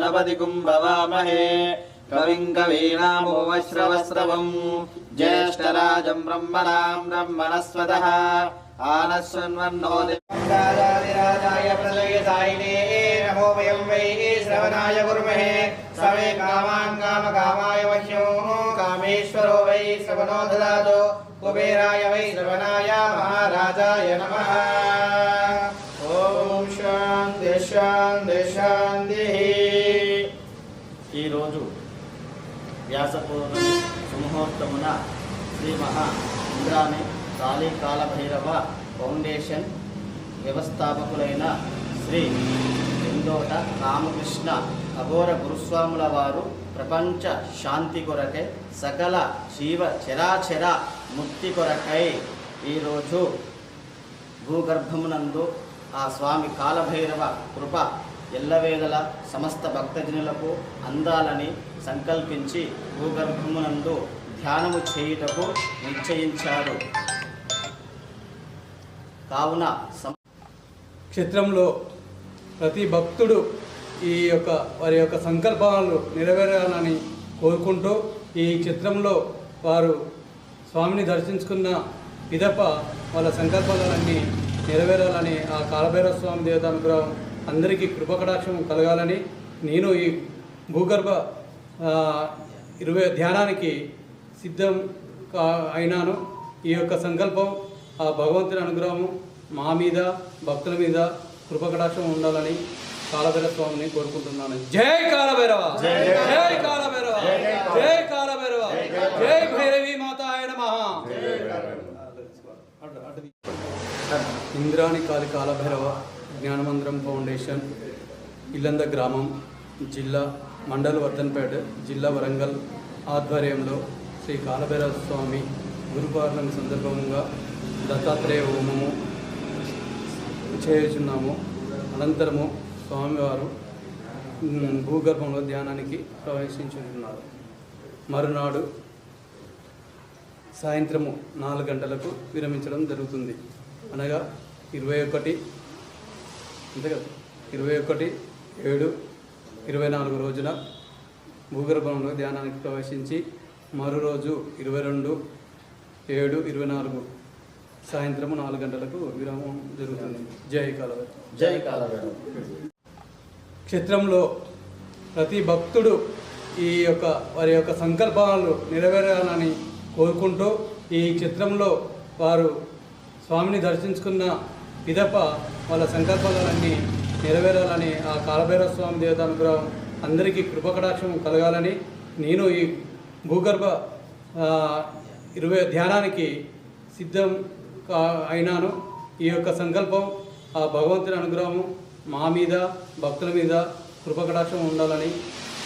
गणपतिं भवामहे कविं कवीनामुपमश्रवस्रवम् ज्येष्ठराजं ब्रह्मणस्पतः आनशृण्वन्नो राजाय प्रलयसायिने नमो वयं वै श्रवणाय कुर्महे सवे कामान् कामकामाय मह्यो कामेश्वरो वै श्रवणो ददातु कुबेराय वै श्रवणाय महाराजाय नमः। ओम शांति शांति शांति। ఈ రోజు వ్యాస పౌర్ణమి సుముహూర్తమున శ్రీ మహా ఇంద్రాణి కాళీ కాలభైరవ ఫౌండేషన్ వ్యవస్థాపకులైన శ్రీ ఎందోట రామకృష్ణ అఘోర గురుస్వాముల వారు ప్రపంచ శాంతి కొరకై సకల జీవ చరాచర ముక్తి కొరకై ఈరోజు భూగర్భమునందు ఆ స్వామి కాలభైరవ కృప ఎల్లవేళల సమస్త భక్తజనులకు అందాలని సంకల్పించి భూగర్భమునందు ధ్యానము చేయుటకు నిశ్చయించారు. కావున క్షేత్రంలో ప్రతి భక్తుడు వారి యొక్క సంకల్పాలను నెరవేరాలని కోరుకుంటూ ఈ క్షేత్రంలో వారు స్వామిని దర్శించుకున్న పిదప వాళ్ళ సంకల్పాలన్నీ నెరవేరాలని ఆ కాలభైరవ స్వామి దేవతానుగ్రహం అందరికీ కృపకటాక్షం కలగాలని నేను ఈ భూగర్భ 20 ధ్యానానికి సిద్ధం అయినాను. ఈ యొక్క సంకల్పం ఆ భగవంతుని అనుగ్రహం మా మీద భక్తుల మీద కృపకటాక్షం ఉండాలని కాలభైరవ స్వామిని కోరుకుంటున్నాను. జై కాలభైరవ, జై కాలభైరవ, జై కాలభైరవ, జై భైరవి మాతాయ నమః. ఇంద్రాణి కాళీ కాలభైరవ జ్ఞానమందిరం ఫౌండేషన్ ఇల్లంద గ్రామం జిల్లా మండల్ వర్ధన్పేట జిల్లా వరంగల్ ఆధ్వర్యంలో శ్రీ కాలభైరవ స్వామి గురు పౌర్ణమి సందర్భంగా దత్తాత్రేయ హోమము చేయుచున్నాము. అనంతరము స్వామివారు భూగర్భంలో ధ్యానానికి ప్రవేశించుతున్నారు. మరునాడు సాయంత్రము 4 గంటలకు విరమించడం జరుగుతుంది. అనగా 21/7/24 రోజున భూగర్భంలో ధ్యానానికి ప్రవేశించి మరో రోజు 22/7/24 సాయంత్రం 4 గంటలకు విరామం జరుగుతుంది. జై కాలభైరవ, జై కాలభైరవ. క్షేత్రంలో ప్రతి భక్తుడు వారి యొక్క సంకల్పాలను నెరవేరాలని కోరుకుంటూ ఈ క్షేత్రంలో వారు స్వామిని దర్శించుకున్న పిదప వాళ్ళ సంకల్పాలన్నీ నెరవేరాలని ఆ కాలభైరవ స్వామి దేవతానుగ్రహం అందరికీ కృపకటాక్షం కలగాలని నేను ఈ భూగర్భ 20 ధ్యానానికి సిద్ధం అయినాను. ఈ యొక్క సంకల్పం ఆ భగవంతుని అనుగ్రహం మా మీద భక్తుల మీద కృపకటాక్షం ఉండాలని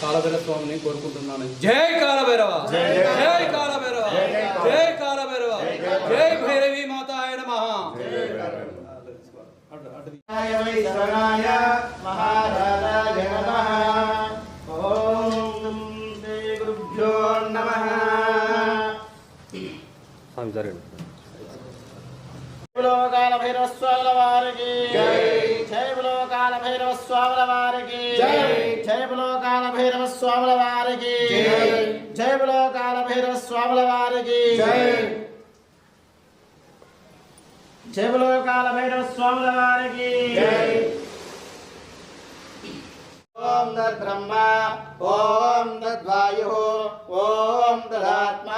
కాలభైరవ స్వామిని కోరుకుంటున్నాను. జై కాలభైరవ, జై కాలభైరవ, జై కాలభైరవ, జై భైరవి మాతాయ నమః. మహారాజాయ నమః. ఓం శ్రీ గురుభ్యో నమః. కాలభైరవ స్వాముల వారికి జై. జై బలో కాలభైరవ స్వాముల వారికి జై. జై బలో కాలభైరవ స్వాముల వారికి జై. జై బలో కాలభైరవ స్వాముల వారికి జై. జై బలో కాలభైరవ స్వాముల వారికి జై. ఓం తద్బ్రహ్మ, ఓం తద్వాయు, ఓం తదాత్మ,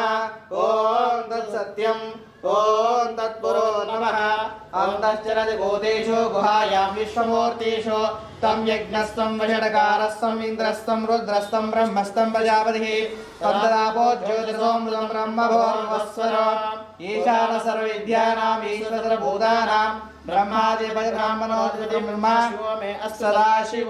ఓం తత్సత్యం, ఓం తత్పురో నమః. అంతశ్చరతి భూతేషు గుహాయాం విశ్వమూర్తిషు తం యజ్ఞస్తం వషడకారస్తం ఇంద్రస్తం రుద్రస్తం బ్రహ్మస్తం ప్రజాపతిః తం తదాపో జ్యోతిర్సోమృతం బ్రహ్మభోర్వస్వరం ఈశాన సర్వవిద్యానాం ఈశ్వర భూతానాం బ్రహ్మాది బ్రాహ్మణోऽధిపతిర్బ్రహ్మ శివో మే అస్సదాశివ.